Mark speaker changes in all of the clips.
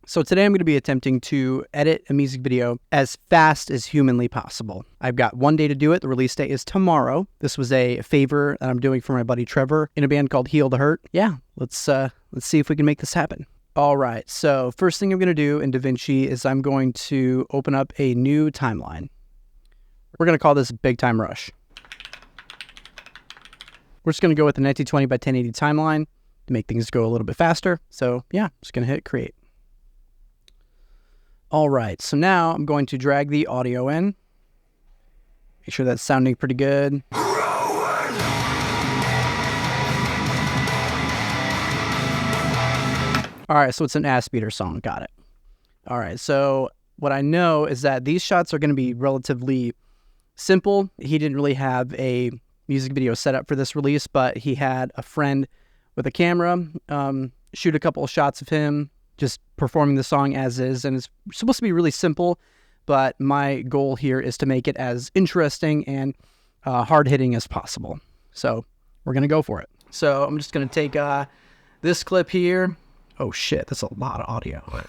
Speaker 1: So today I'm going to be attempting to edit a music video as fast as humanly possible. I've got one day to do it. The release date is tomorrow. This was a favor that I'm doing for my buddy Trevor in a band called Heal the Hurt. Yeah, let's see if we can make this happen. All right, so first thing I'm going to do in DaVinci is I'm going to open up a new timeline. We're going to call this Big Time Rush. We're just going to go with the 1920 by 1080 timeline to make things go a little bit faster. So yeah, just going to hit create. All right, so now I'm going to drag the audio in. Make sure that's sounding pretty good. All right, so it's an ass beater song. Got it. All right, so what I know is that these shots are going to be relatively simple. He didn't really have a music video set up for this release, but he had a friend with a camera shoot a couple of shots of him just performing the song as is, and it's supposed to be really simple, but my goal here is to make it as interesting and hard-hitting as possible. So we're going to go for it. So I'm just going to take this clip here. Oh shit, that's a lot of audio.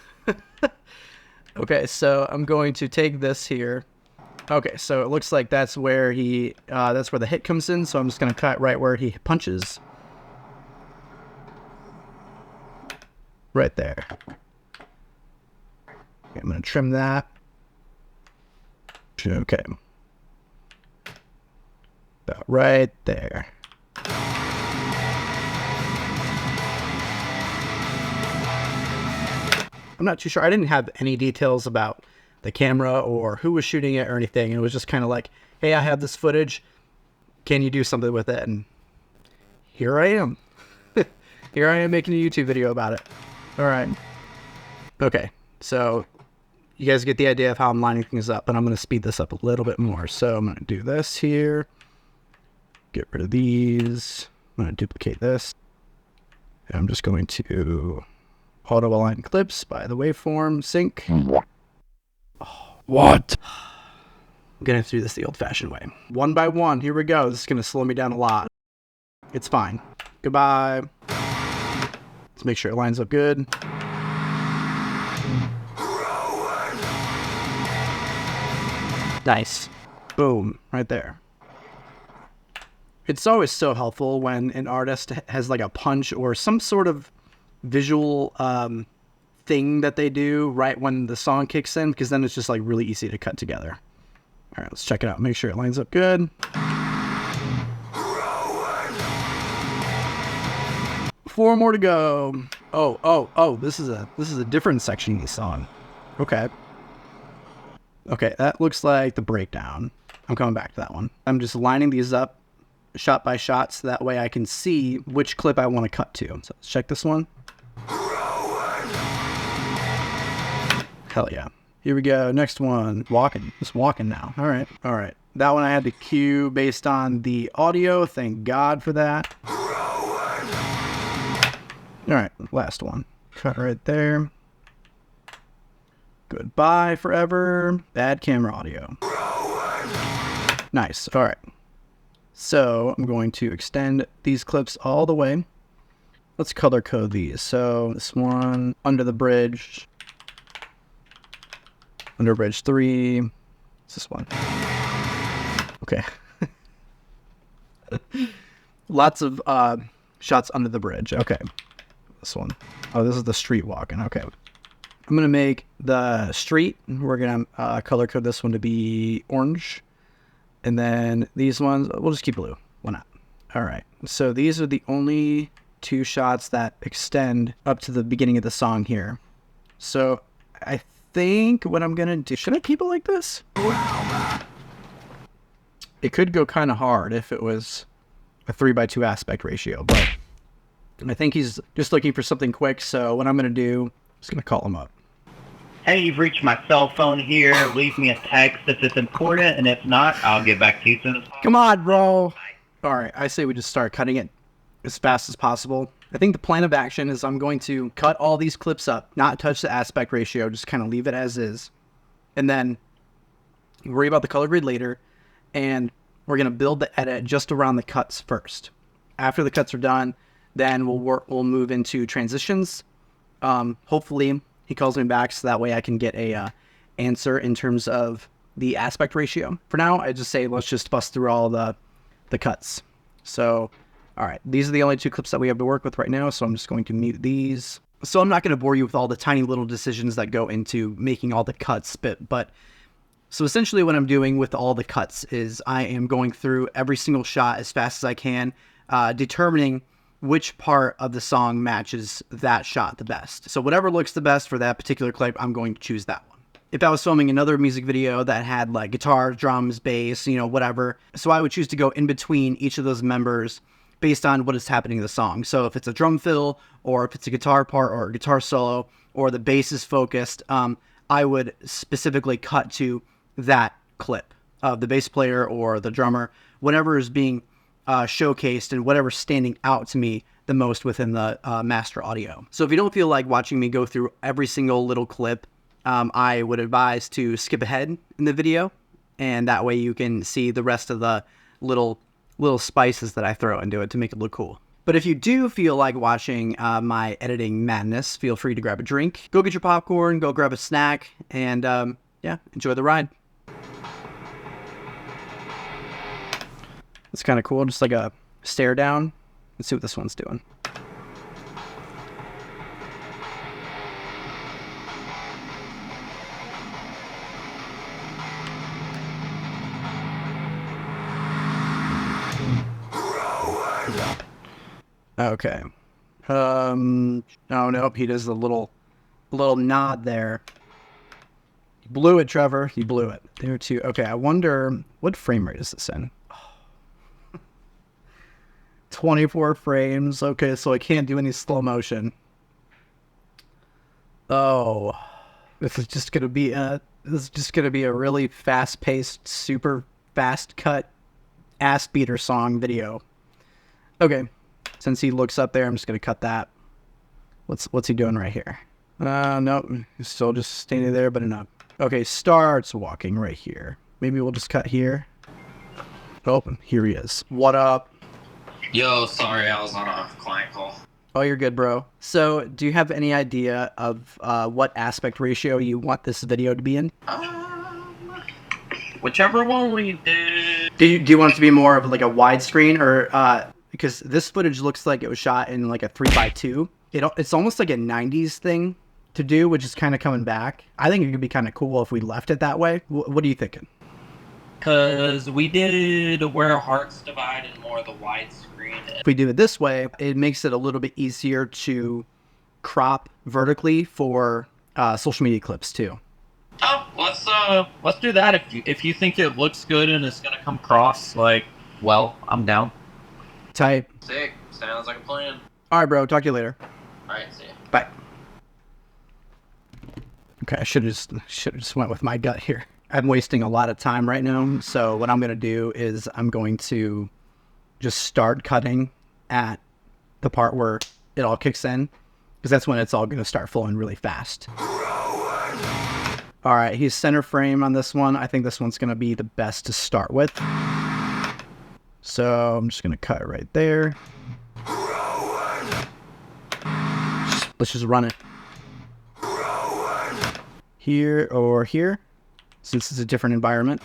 Speaker 1: Okay, so I'm going to take this here. Okay, so it looks like that's where that's where the hit comes in, so I'm just going to cut right where he punches. Right there. Okay, I'm going to trim that. Okay. About right there. I'm not too sure. I didn't have any details about the camera or who was shooting it or anything. It was just kind of like, hey, I have this footage. Can you do something with it? And here I am. Here I am making a YouTube video about it. All right. Okay, so you guys get the idea of how I'm lining things up, and I'm going to speed this up a little bit more. So I'm going to do this here. Get rid of these. I'm going to duplicate this. And I'm just going to auto-align clips by the waveform sync. Oh, what? I'm going to have to do this the old-fashioned way. One by one. Here we go. This is going to slow me down a lot. It's fine. Goodbye. Let's make sure it lines up good. Nice. Boom. Right there. It's always so helpful when an artist has like a punch or some sort of visual thing that they do right when the song kicks in, because then it's just like really easy to cut together. All right, let's check it out. Make sure it lines up good. 4 more to go. Oh, this is a different section of the song. Okay, that looks like the breakdown. I'm coming back to that one. I'm just lining these up shot by shot so that way I can see which clip I want to cut to. So let's check this one. Hell yeah. Here we go. Next one. Walking. Just walking now. All right. That one I had to cue based on the audio. Thank God for that. All right, last one. Cut right there. Goodbye forever. Bad camera audio. Nice. All right. So I'm going to extend these clips all the way. Let's color code these. So this one, Under the Bridge. Under Bridge 3. What's this one? Okay. Lots of shots under the bridge. Okay. This one. Oh, this is the street walking. Okay. I'm going to make the street. We're going to color code this one to be orange. And then these ones, we'll just keep blue. Why not? All right. So these are the only 2 shots that extend up to the beginning of the song here. So I think what I'm going to do, should I keep it like this? It could go kind of hard if it was a 3:2 aspect ratio, but I think he's just looking for something quick. So what I'm going to do, I'm just going to call him up.
Speaker 2: Hey, you've reached my cell phone here. Leave me a text if it's important, and if not, I'll get back to you soon as possible.
Speaker 1: Come on, bro. All right, I say we just start cutting it as fast as possible. I think the plan of action is I'm going to cut all these clips up, not touch the aspect ratio, just kind of leave it as is. And then worry about the color grade later. And we're going to build the edit just around the cuts first. After the cuts are done, then we'll move into transitions. Hopefully he calls me back so that way I can get a answer in terms of the aspect ratio. For now, I just say let's just bust through all the cuts. So, all right, these are the only 2 clips that we have to work with right now, so I'm just going to mute these. So I'm not going to bore you with all the tiny little decisions that go into making all the cuts, but so essentially what I'm doing with all the cuts is I am going through every single shot as fast as I can, determining which part of the song matches that shot the best. So whatever looks the best for that particular clip, I'm going to choose that one. If I was filming another music video that had like guitar, drums, bass, whatever, so I would choose to go in between each of those members based on what is happening in the song. So if it's a drum fill, or if it's a guitar part or a guitar solo, or the bass is focused, I would specifically cut to that clip of the bass player or the drummer, whatever is being showcased and whatever's standing out to me the most within the master audio. So if you don't feel like watching me go through every single little clip, I would advise to skip ahead in the video, and that way you can see the rest of the little spices that I throw into it to make it look cool. But if you do feel like watching my editing madness, feel free to grab a drink, go get your popcorn, go grab a snack, and yeah, enjoy the ride. It's kind of cool, just like a stare down. Let's see what this one's doing. Okay. Oh nope, he does the little nod there. You blew it, Trevor. You blew it. There too. Okay, I wonder what frame rate is this in? 24 frames. Okay, so I can't do any slow motion. Oh, this is just gonna be a really fast-paced, super fast cut ass beater song video. Okay, since he looks up there, I'm just gonna cut that. What's he doing right here? Nope, he's still just standing there, but enough. Okay, starts walking right here. Maybe we'll just cut here. Oh, here he is. What up?
Speaker 3: Yo, sorry, I was on a client call.
Speaker 1: Oh, you're good, bro. So, do you have any idea of what aspect ratio you want this video to be in?
Speaker 3: Whichever one we did.
Speaker 1: Do you want it to be more of like a widescreen, or because this footage looks like it was shot in like a 3x2. It's almost like a 90s thing to do, which is kind of coming back. I think it could be kind of cool if we left it that way. What are you thinking?
Speaker 3: Because we did Where Hearts Divide and more of the widescreen.
Speaker 1: If we do it this way, it makes it a little bit easier to crop vertically for social media clips too.
Speaker 3: Oh, let's do that. If you think it looks good and it's gonna come across, I'm down.
Speaker 1: Tight.
Speaker 3: Sick. Sounds like a plan.
Speaker 1: All right, bro. Talk to you later.
Speaker 3: All right, see ya.
Speaker 1: Bye. Okay, I should have just went with my gut here. I'm wasting a lot of time right now, so what I'm going to do is I'm going to just start cutting at the part where it all kicks in, because that's when it's all going to start flowing really fast. All right, he's center frame on this one. I think this one's going to be the best to start with. So I'm just going to cut right there. Let's just run it. Here or here, since it's a different environment.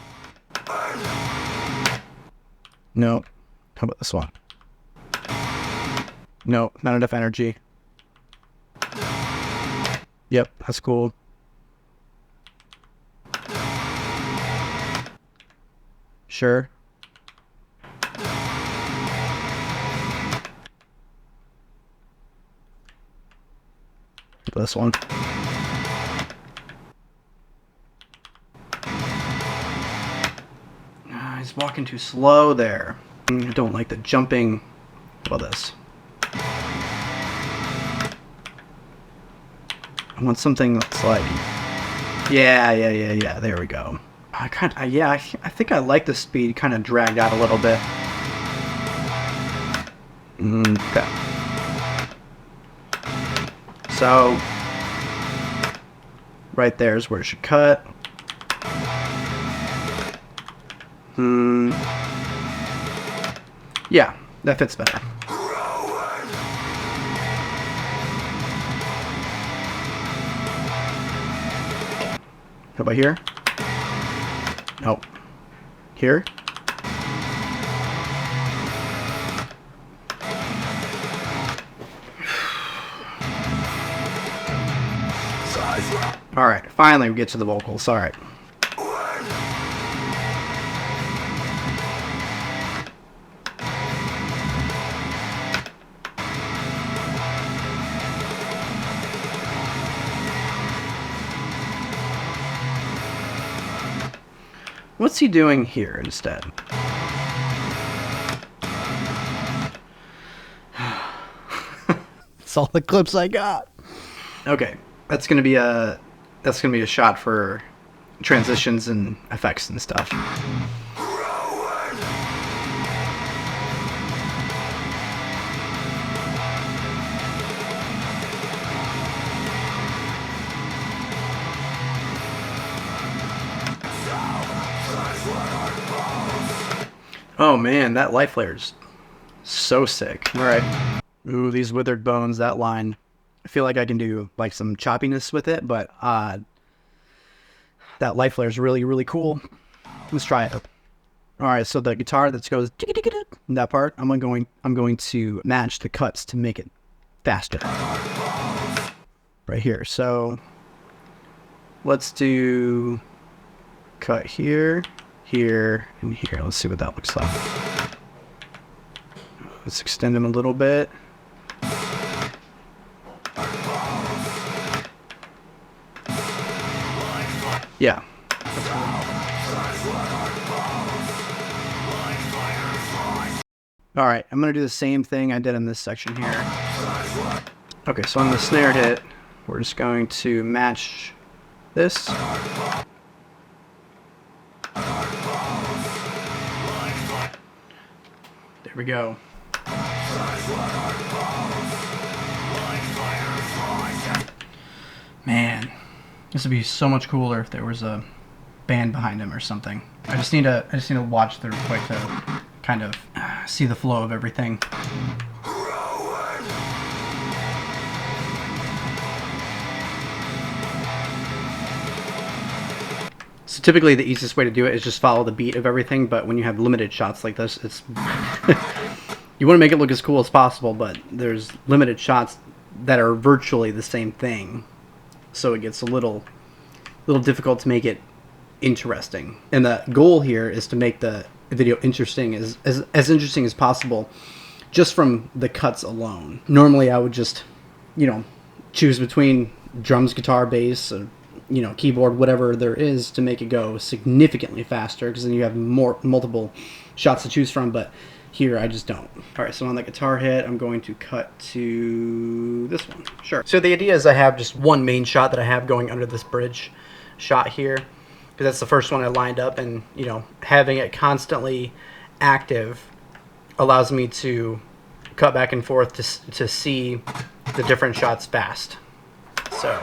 Speaker 1: No. How about this one? No, not enough energy. Yep, that's cool. Sure. This one. He's walking too slow there. I don't like the jumping. How about this? I want something that's like, yeah. There we go. I think I like the speed kind of dragged out a little bit. Okay. So, right there is where it should cut. Yeah, that fits better. How about here? Nope. Here? Alright, finally we get to the vocals. Alright. What's he doing here instead? That's all the clips I got. Okay, that's gonna be a shot for transitions and effects and stuff. Oh man, that light flare's so sick. All right. Ooh, these withered bones, that line. I feel like I can do like some choppiness with it, but that light flare is really, really cool. Let's try it. All right, so the guitar that goes in that part, I'm going to match the cuts to make it faster. Right here. So let's do cut here, here, and here. Let's see what that looks like. Let's extend them a little bit. Yeah. All right, I'm gonna do the same thing I did in this section here. Okay, so on the snare hit, we're just going to match this. There we go. Man, this would be so much cooler if there was a band behind him or something. I just need to watch through quick to kind of see the flow of everything. So typically the easiest way to do it is just follow the beat of everything, but when you have limited shots like this, it's you want to make it look as cool as possible, but there's limited shots that are virtually the same thing. So it gets a little difficult to make it interesting. And the goal here is to make the video interesting, as interesting as possible, just from the cuts alone. Normally I would just, choose between drums, guitar, bass, or, keyboard, whatever there is to make it go significantly faster, because then you have multiple shots to choose from, but here I just don't. All right, so on the guitar hit, I'm going to cut to this one. Sure. So the idea is I have just one main shot that I have going under this bridge shot here, because that's the first one I lined up, and having it constantly active allows me to cut back and forth to see the different shots fast. So.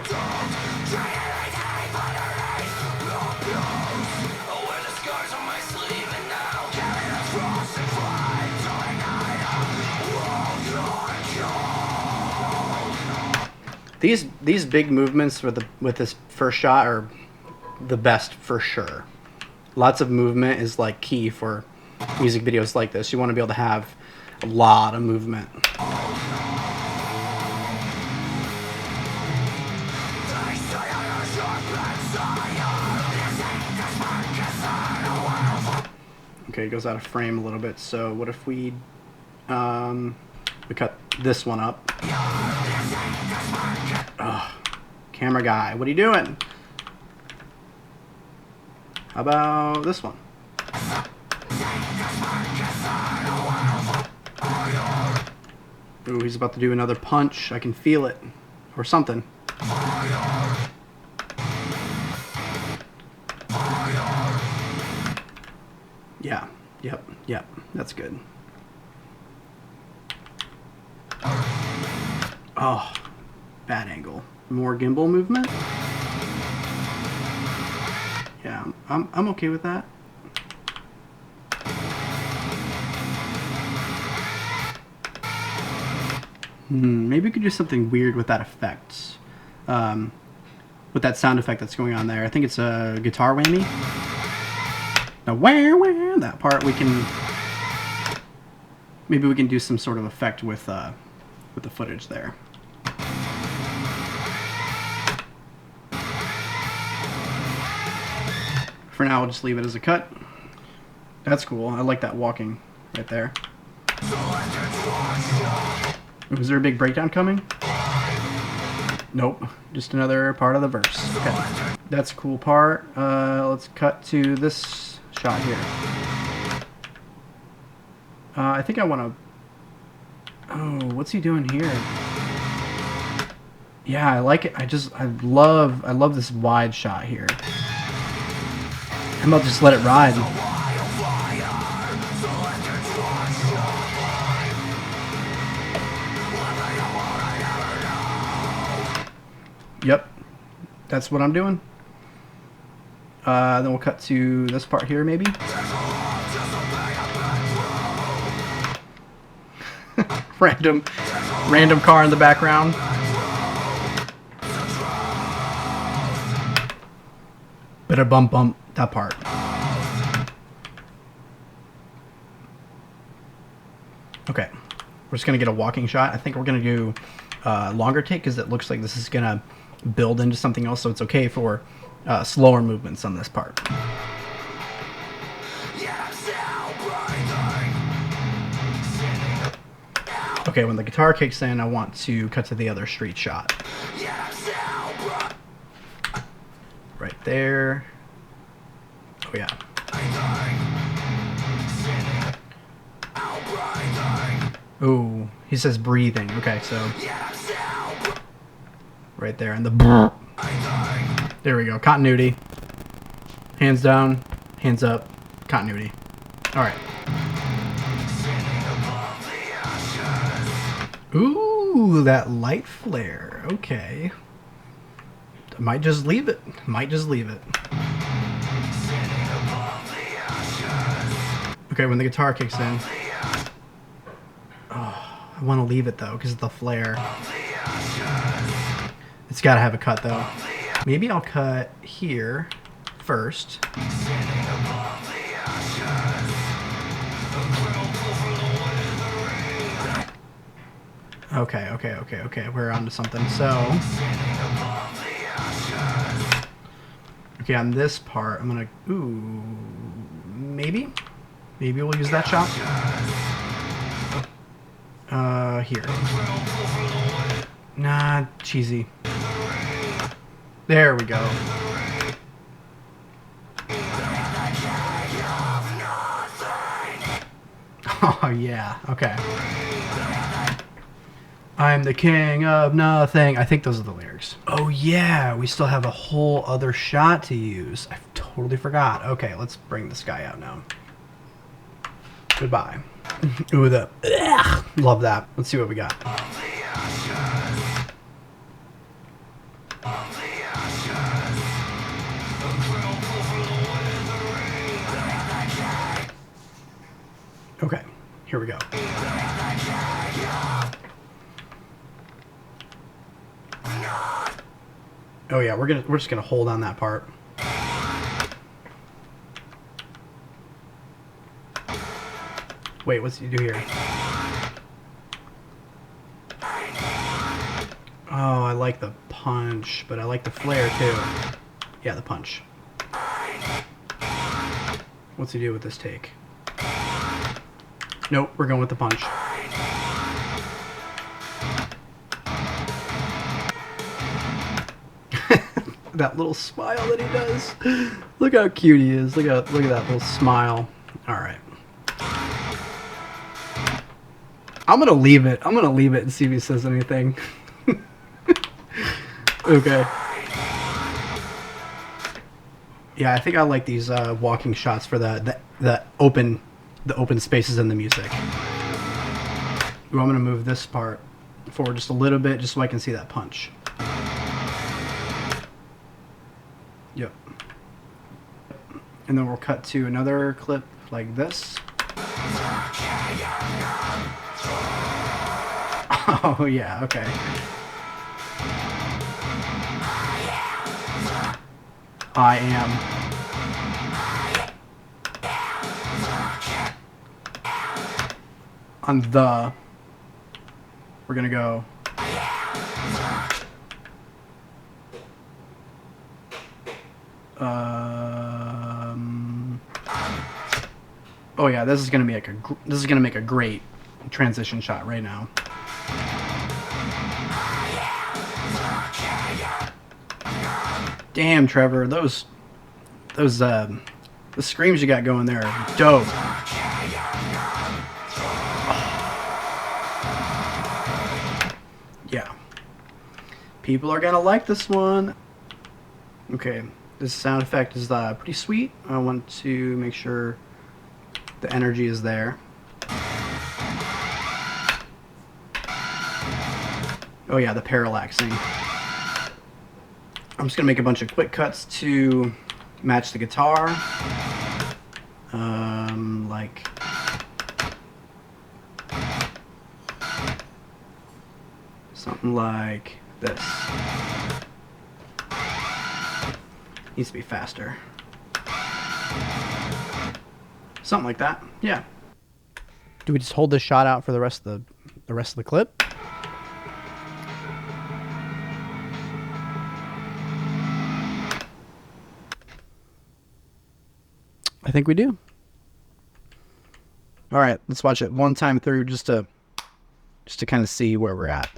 Speaker 1: These big movements with this first shot are the best for sure. Lots of movement is like key for music videos like this. You want to be able to have a lot of movement. Okay, it goes out of frame a little bit. So what if we cut this one up? Oh, camera guy, what are you doing? How about this one? Ooh, he's about to do another punch. I can feel it. Or something. Yeah. Yep. That's good. Oh, bad angle. More gimbal movement? Yeah, I'm okay with that. Maybe we could do something weird with that effect. with that sound effect that's going on there. I think it's a guitar whammy. Now, where that part we can maybe we can do some sort of effect with the footage there. For now, we'll just leave it as a cut. That's cool. I like that walking right there. Was there a big breakdown coming? Nope. Just another part of the verse. Okay. That's a cool part. Let's cut to this shot here. I think I want to... Oh, what's he doing here? Yeah, I like it. I love this wide shot here. I'm about to just let it ride. Yep, that's what I'm doing. Then we'll cut to this part here, maybe. random car in the background. Better bump that part. Okay, we're just gonna get a walking shot. I think we're gonna do longer take because it looks like this is gonna build into something else, so it's okay for slower movements on this part. Okay, when the guitar kicks in, I want to cut to the other street shot. Right there. Oh yeah. Ooh, he says breathing. Okay, so right there, and the there we go. Continuity. Hands down, hands up. Continuity. All right. Ooh, that light flare. Okay. Might just leave it. Might just leave it. Okay, when the guitar kicks in. Oh, I want to leave it though, because of the flare. It's got to have a cut though. Maybe I'll cut here first. Okay. We're on to something. So, okay, on this part, I'm gonna. Ooh, maybe we'll use that shot. Here. Nah, cheesy. There we go. Oh yeah. Okay. I'm the king of nothing. I think those are the lyrics. Oh yeah, we still have a whole other shot to use. I totally forgot. Okay, let's bring this guy out now. Goodbye. Ooh, love that. Let's see what we got. Okay, here we go. Oh yeah, we're just gonna hold on that part. Wait, what's he do here? Oh, I like the punch, but I like the flare too. Yeah, the punch. What's he do with this take? Nope, we're going with the punch. That little smile that he does. Look how cute he is. Look at that little smile. All right. I'm gonna leave it. And see if he says anything. Okay. Yeah, I think I like these walking shots for the open spaces in the music. Ooh, I'm gonna move this part forward just a little bit, just so I can see that punch. Yep. And then we'll cut to another clip like this. Oh yeah, okay. I am. On the, we're gonna go. Oh yeah, this is gonna be like this is gonna make a great transition shot right now. Damn, Trevor, those the screams you got going there are dope. Yeah, people are gonna like this one. Okay, this sound effect is pretty sweet. I want to make sure the energy is there. Oh yeah, the parallaxing. I'm just gonna make a bunch of quick cuts to match the guitar. Like something like this. Needs to be faster. Something like that. Yeah. Do we just hold this shot out for the rest of the clip? I think we do. All right, let's watch it one time through just to kind of see where we're at.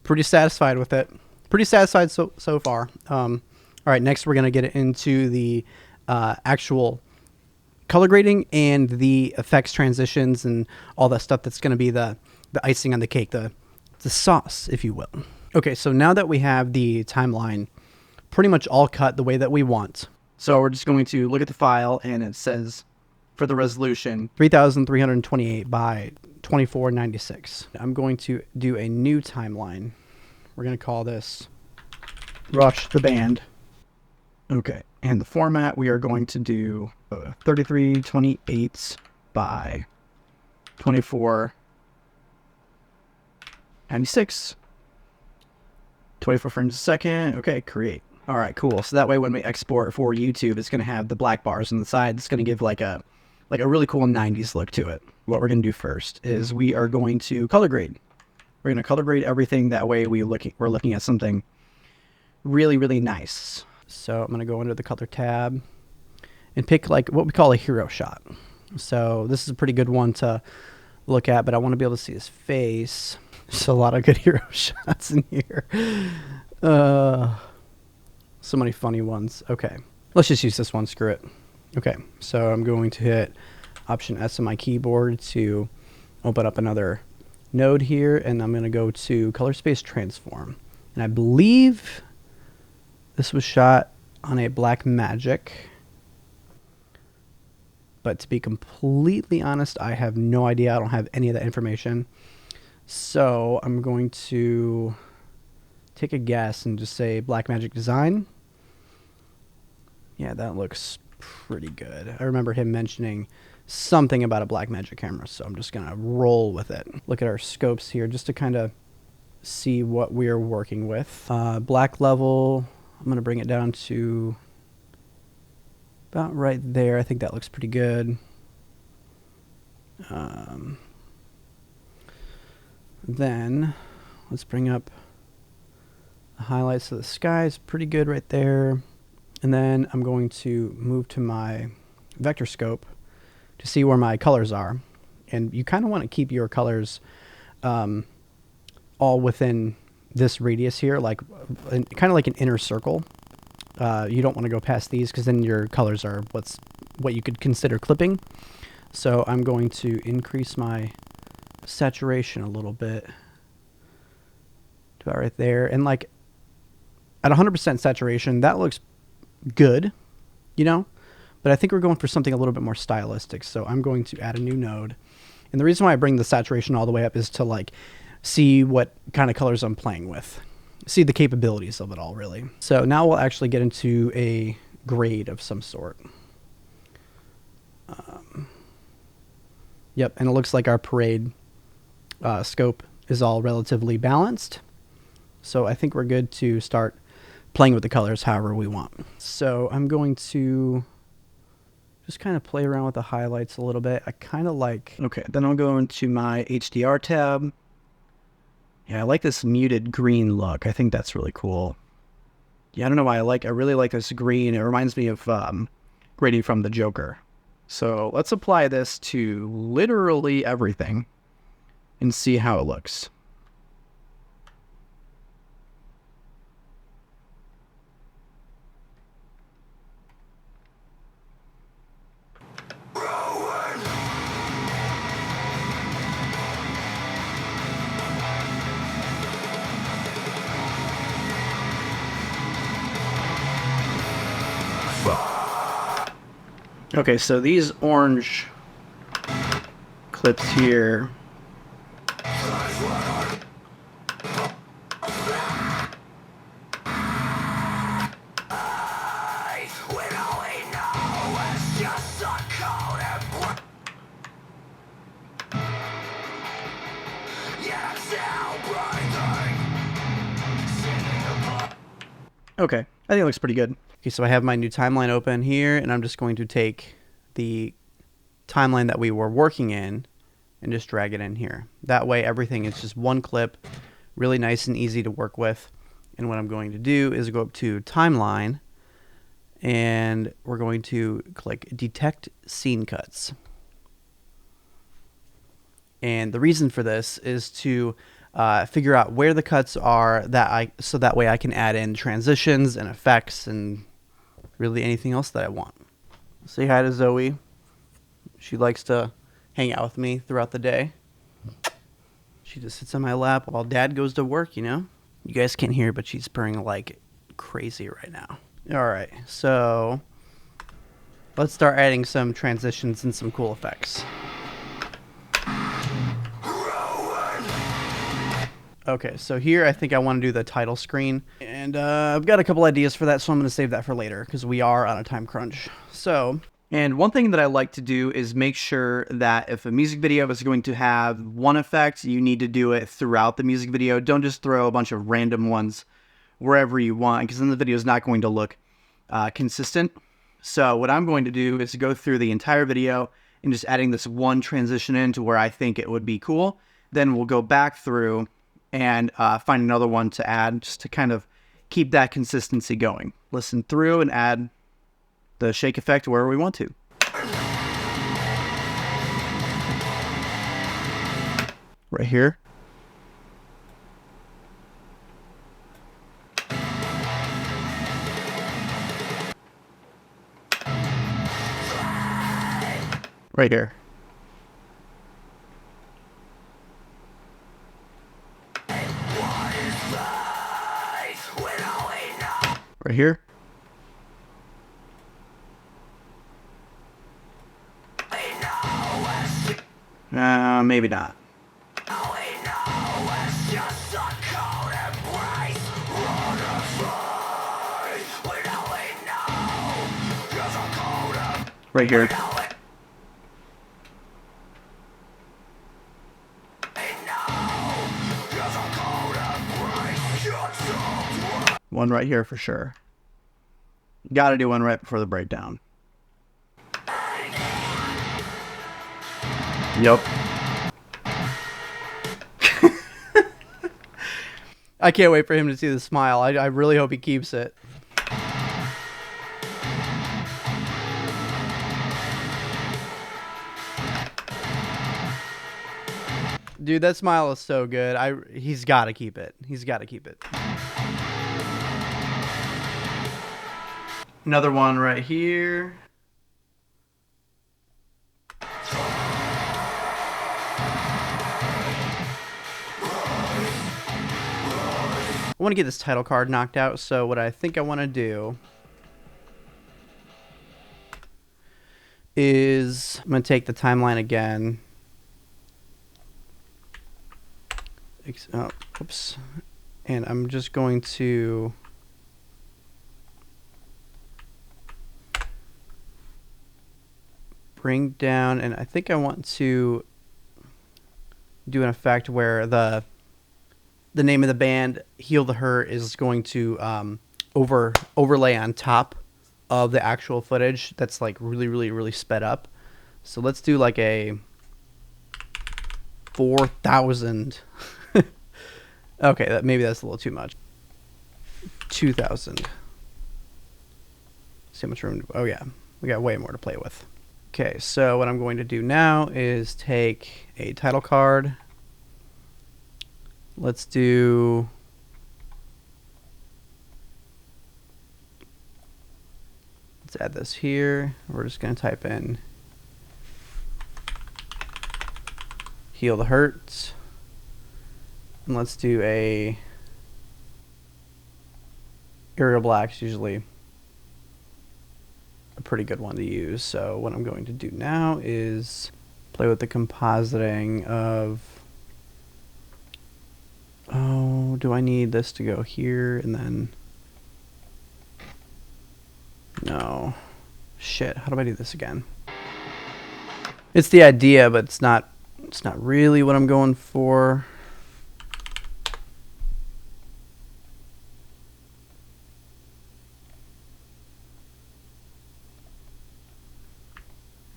Speaker 1: Pretty satisfied with it. Pretty satisfied so far. All right, next we're gonna get into the actual color grading and the effects transitions and all that stuff that's gonna be the icing on the cake, the sauce, if you will. Okay, so now that we have the timeline pretty much all cut the way that we want, so we're just going to look at the file, and it says for the resolution 3328 by 2496. I'm going to do a new timeline. We're going to call this Rush the Band. Okay, and the format we are going to do 3328 by 2496. 24 frames a second. Okay, create. All right, cool. So that way when we export for YouTube, it's going to have the black bars on the side. It's going to give like a really cool 90s look to it. What we're going to do first is we are going to color grade. We're going to color grade everything. That way we're looking at something really, really nice. So I'm going to go into the color tab and pick like what we call a hero shot. So this is a pretty good one to look at, but I want to be able to see his face. There's a lot of good hero shots in here. So many funny ones. Okay, let's just use this one. Screw it. Okay, so I'm going to hit Option S on my keyboard to open up another node here, and I'm going to go to Color Space Transform. And I believe this was shot on a Blackmagic, but to be completely honest, I have no idea. I don't have any of that information. So I'm going to take a guess and just say Blackmagic Design. Yeah, that looks pretty good. I remember him mentioning something about a Blackmagic camera, so I'm just gonna roll with it. Look at our scopes here just to kind of see what we're working with. Black level, I'm gonna bring it down to about right there. I think that looks pretty good. Then let's bring up the highlights of the sky. It's pretty good right there. And then I'm going to move to my vector scope to see where my colors are. And you kind of want to keep your colors all within this radius here, like kind of like an inner circle. You don't want to go past these because then your colors are what you could consider clipping. So I'm going to increase my saturation a little bit to about right there. And like at 100% saturation, that looks good, you know, but I think we're going for something a little bit more stylistic. So I'm going to add a new node. And the reason why I bring the saturation all the way up is to like see what kind of colors I'm playing with, see the capabilities of it all, really. So now we'll actually get into a grade of some sort. Yep, and it looks like our parade scope is all relatively balanced. So I think we're good to start playing with the colors however we want. So I'm going to just kind of play around with the highlights a little bit. I kind of like... Okay, then I'll go into my HDR tab. Yeah, I like this muted green look. I think that's really cool. Yeah, I don't know why I really like this green. It reminds me of Grady from the Joker. So let's apply this to literally everything and see how it looks. Okay, so these orange clips here. Okay, I think it looks pretty good. Okay, so I have my new timeline open here, and I'm just going to take the timeline that we were working in and just drag it in here. That way everything is just one clip, really nice and easy to work with. And what I'm going to do is go up to Timeline, and we're going to click Detect Scene Cuts. And the reason for this is to figure out where the cuts are, so that way I can add in transitions and effects and really anything else that I want. Say hi to Zoe. She likes to hang out with me throughout the day. She just sits on my lap while Dad goes to work, you know? You guys can't hear, but she's purring like crazy right now. All right, so let's start adding some transitions and some cool effects. Okay, so here I think I want to do the title screen, and I've got a couple ideas for that, so I'm going to save that for later because we are on a time crunch. So, and one thing that I like to do is make sure that if a music video is going to have one effect, you need to do it throughout the music video. Don't just throw a bunch of random ones wherever you want, because then the video is not going to look consistent. So what I'm going to do is go through the entire video and just adding this one transition in to where I think it would be cool. Then we'll go back through and find another one to add just to kind of keep that consistency going. Listen through and add the shake effect wherever we want to. Right here. Right here. Right here. Maybe not. Right here. One right here for sure. Gotta do one right before the breakdown. Yep. I can't wait for him to see the smile. I really hope he keeps it. Dude, that smile is so good. He's got to keep it. He's got to keep it. Another one right here. I want to get this title card knocked out, so what I think I want to do is I'm going to take the timeline again. Oh, oops. And I'm just going to bring down, and I think I want to do an effect where the name of the band, Heal the Hurt, is going to overlay on top of the actual footage that's like really sped up. So let's do like a 4,000. Okay, maybe that's a little too much. 2,000. See how much room. Oh yeah, we got way more to play with. Okay, so what I'm going to do now is take a title card. Let's do... Let's add this here. We're just going to type in Heal the Hurt. And let's do a... Arial Black's usually a pretty good one to use. So what I'm going to do now is play with the compositing of... Oh, do I need this to go here and then... No. Shit, how do I do this again? It's the idea, but it's not really what I'm going for.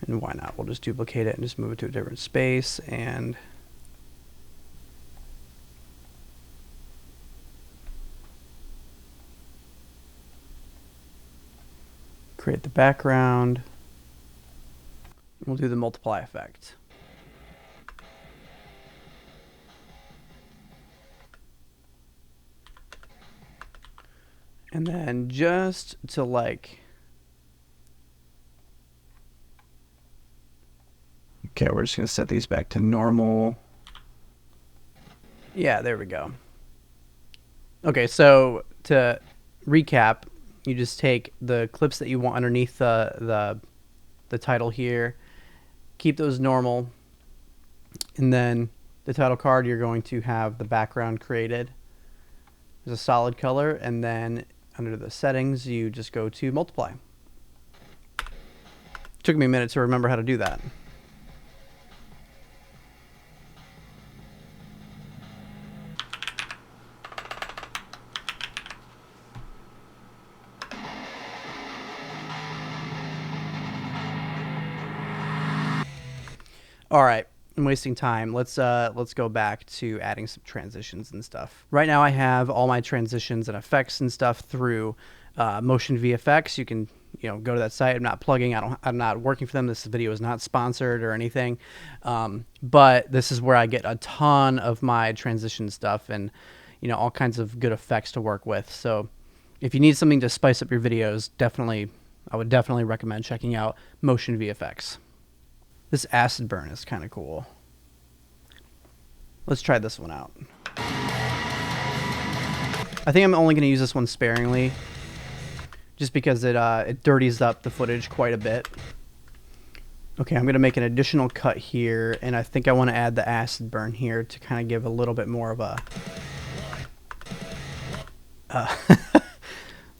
Speaker 1: And why not? We'll just duplicate it and just move it to a different space and create the background. We'll do the multiply effect. And then just to like... Okay, we're just going to set these back to normal. Yeah, there we go. Okay, so to recap, you just take the clips that you want underneath the title here, keep those normal, and then the title card, you're going to have the background created as a solid color, and then under the settings, you just go to multiply. Took me a minute to remember how to do that. All right, I'm wasting time. Let's go back to adding some transitions and stuff. Right now I have all my transitions and effects and stuff through Motion VFX. You can go to that site. I'm not plugging. I'm not working for them. This video is not sponsored or anything. But this is where I get a ton of my transition stuff and all kinds of good effects to work with. So if you need something to spice up your videos, I would definitely recommend checking out Motion VFX. This acid burn is kind of cool. Let's try this one out. I think I'm only going to use this one sparingly, just because it dirties up the footage quite a bit. Okay, I'm going to make an additional cut here, and I think I want to add the acid burn here to kind of give a little bit more of a...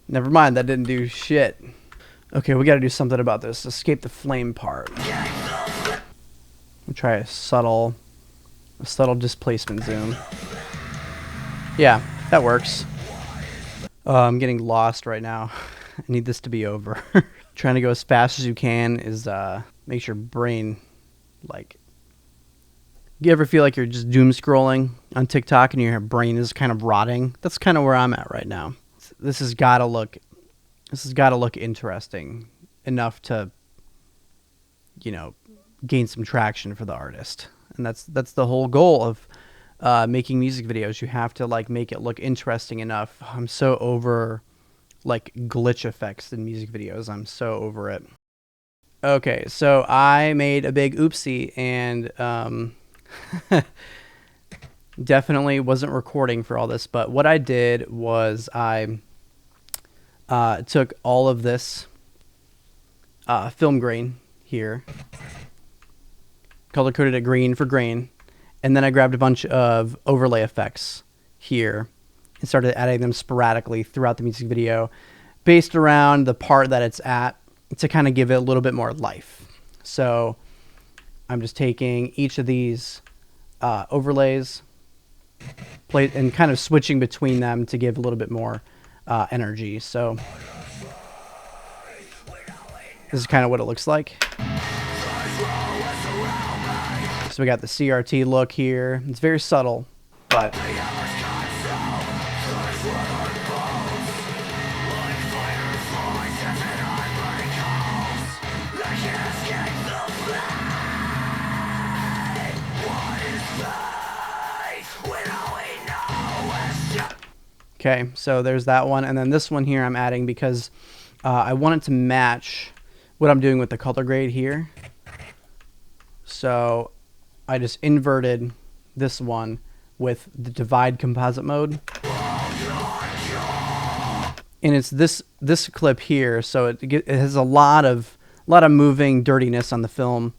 Speaker 1: Never mind, that didn't do shit. Okay, we got to do something about this. Escape the flame part. We'll try a subtle displacement zoom. Yeah, that works. I'm getting lost right now. I need this to be over. Trying to go as fast as you can is makes your brain like. You ever feel like you're just doom scrolling on TikTok and your brain is kind of rotting? That's kind of where I'm at right now. This has got to look interesting enough to, you know, gain some traction for the artist. And that's the whole goal of making music videos. You have to like make it look interesting enough. I'm so over like glitch effects in music videos. I'm so over it. Okay, so I made a big oopsie and definitely wasn't recording for all this, but what I did was I took all of this film grain here, color coded it green for grain, and then I grabbed a bunch of overlay effects here and started adding them sporadically throughout the music video based around the part that it's at to kind of give it a little bit more life. So I'm just taking each of these overlays and kind of switching between them to give a little bit more energy. So this is kind of what it looks like. So we got the CRT look here. It's very subtle, but okay, so there's that one. And then this one here I'm adding because I want it to match what I'm doing with the color grade here. So I just inverted this one with the divide composite mode. And it's this clip here, so it has a lot of moving dirtiness on the film.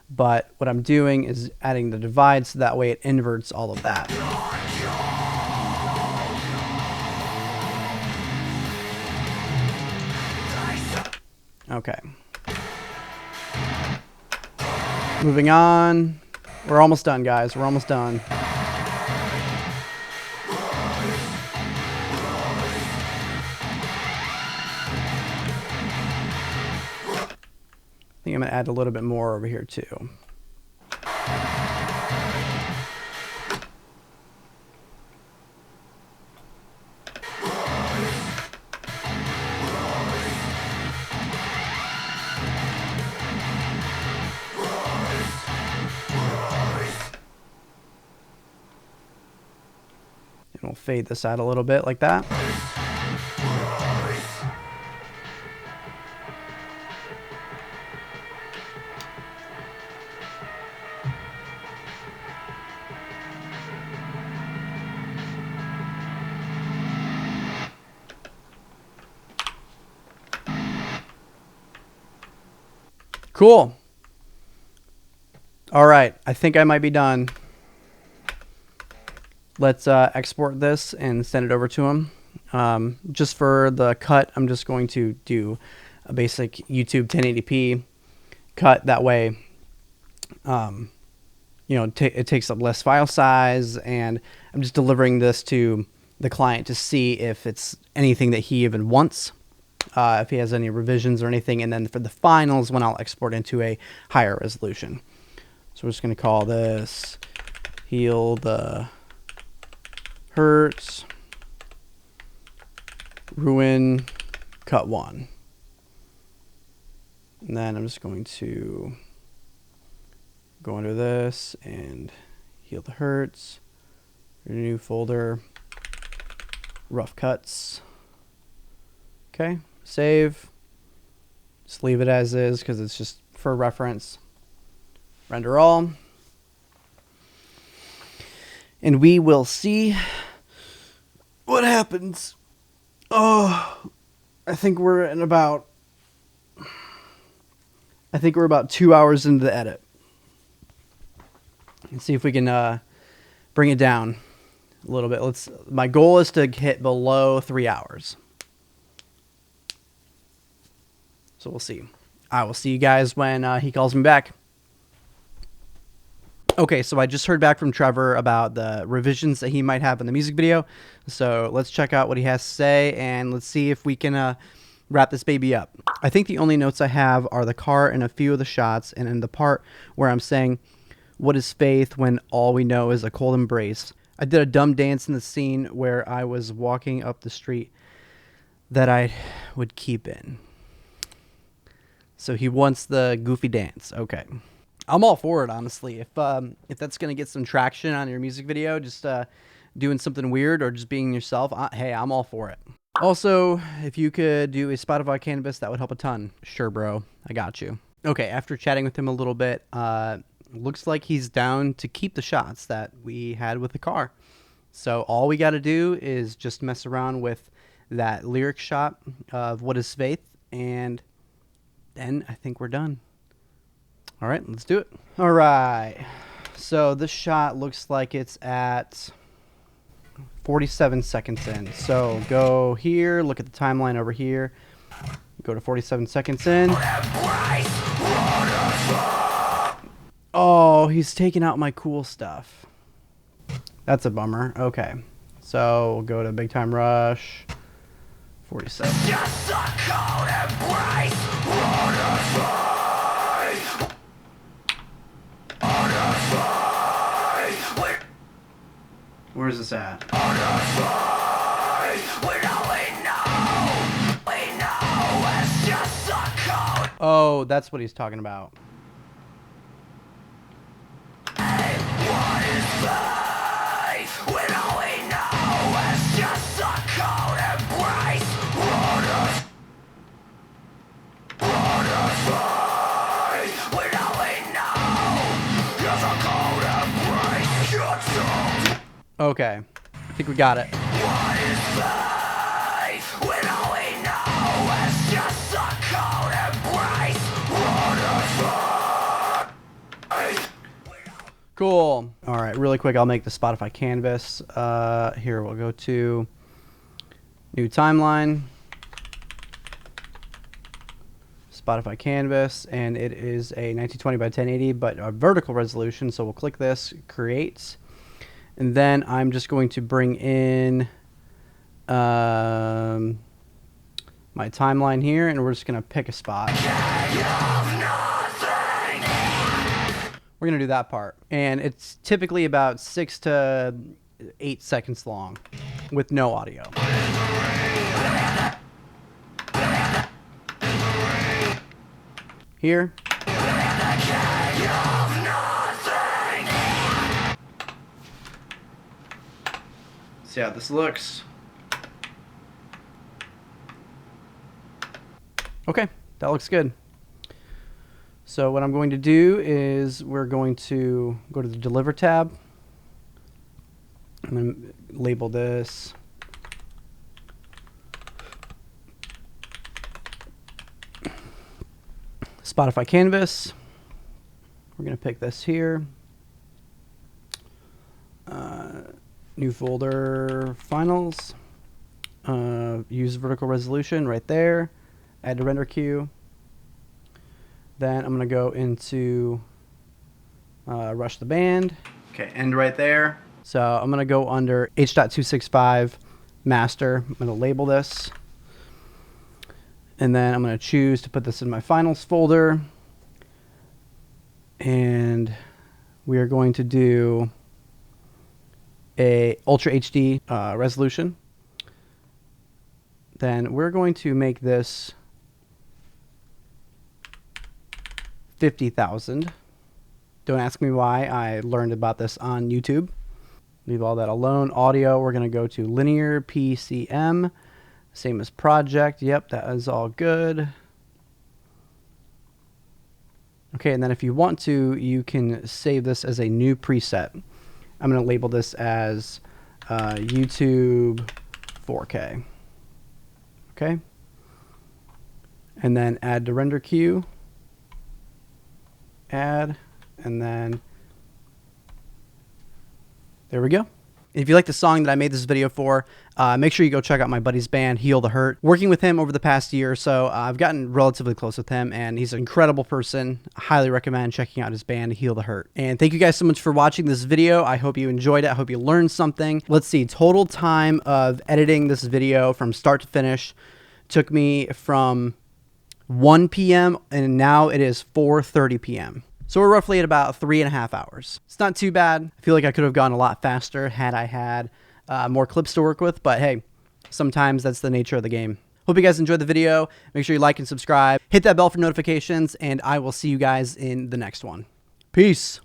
Speaker 1: But what I'm doing is adding the divide so that way it inverts all of that. Okay. Moving on. We're almost done, guys. We're almost done. I think I'm going to add a little bit more over here too. And we'll fade this out a little bit like that. Cool. All right, I think I might be done. Let's export this and send it over to him. Just for the cut, I'm just going to do a basic YouTube 1080p cut. That way, you know, it takes up less file size, and I'm just delivering this to the client to see if it's anything that he even wants. If he has any revisions or anything, and then for the finals when I'll export into a higher resolution. So we're just going to call this Heal the Hurts Ruin Cut 1. And then I'm just going to go under this and Heal the Hurts, new folder, Rough Cuts. Okay. Save. Just leave it as is because it's just for reference. Render all. And we will see what happens. Oh, I think we're about 2 hours into the edit. Let's see if we can bring it down a little bit. My goal is to hit below 3 hours. So we'll see. I will see you guys when he calls me back. Okay, so I just heard back from Trevor about the revisions that he might have in the music video. So let's check out what he has to say, and let's see if we can wrap this baby up. I think the only notes I have are the car and a few of the shots, and in the part where I'm saying, what is faith when all we know is a cold embrace? I did a dumb dance in the scene where I was walking up the street that I would keep in. So he wants the goofy dance. Okay. I'm all for it, honestly. If that's going to get some traction on your music video, just doing something weird or just being yourself, hey, I'm all for it. Also, if you could do a Spotify canvas, that would help a ton. Sure, bro. I got you. Okay, after chatting with him a little bit, looks like he's down to keep the shots that we had with the car. So all we got to do is just mess around with that lyric shot of What is Faith, and then I think we're done. All right, let's do it. All right, so this shot looks like it's at 47 seconds in. So go here, look at the timeline over here, go to 47 seconds in. Oh, he's taking out my cool stuff. That's a bummer. Okay, so we'll go to Big Time Rush, 47. Just a cold embrace. Where's this at? Oh, that's what he's talking about. Okay, I think we got it. Cool. All right, really quick, I'll make the Spotify canvas. Here, we'll go to new timeline, Spotify canvas, and it is a 1920 by 1080, but a vertical resolution. So we'll click this, create. And then I'm just going to bring in my timeline here, and we're just going to pick a spot. We're going to do that part. And it's typically about 6 to 8 seconds long with no audio. Here. See how this looks. Okay, that looks good. So what I'm going to do is we're going to go to the Deliver tab. I'm going to label this Spotify Canvas. We're going to pick this here. New folder, finals. Use vertical resolution right there. Add to render queue. Then I'm going to go into Rush the Band. Okay, end right there. So I'm going to go under H.265 master. I'm going to label this. And then I'm going to choose to put this in my finals folder. And we are going to do a Ultra HD resolution. Then we're going to make this 50,000. Don't ask me why. I learned about this on YouTube. Leave all that alone. Audio, we're going to go to linear PCM. Same as project. Yep, that is all good. Okay, and then if you want to, you can save this as a new preset. I'm going to label this as YouTube 4K. Okay. And then add to render queue. Add. And then there we go.
Speaker 4: If you like the song that I made this video for, make sure you go check out my buddy's band, Heal the Hurt. Working with him over the past year or so, I've gotten relatively close with him, and he's an incredible person. I highly recommend checking out his band, Heal the Hurt. And thank you guys so much for watching this video. I hope you enjoyed it. I hope you learned something. Let's see, total time of editing this video from start to finish took me from 1 p.m. and now it is 4:30 p.m. So we're roughly at about 3.5 hours. It's not too bad. I feel like I could have gone a lot faster had I had more clips to work with, but hey, sometimes that's the nature of the game. Hope you guys enjoyed the video. Make sure you like and subscribe. Hit that bell for notifications, and I will see you guys in the next one. Peace.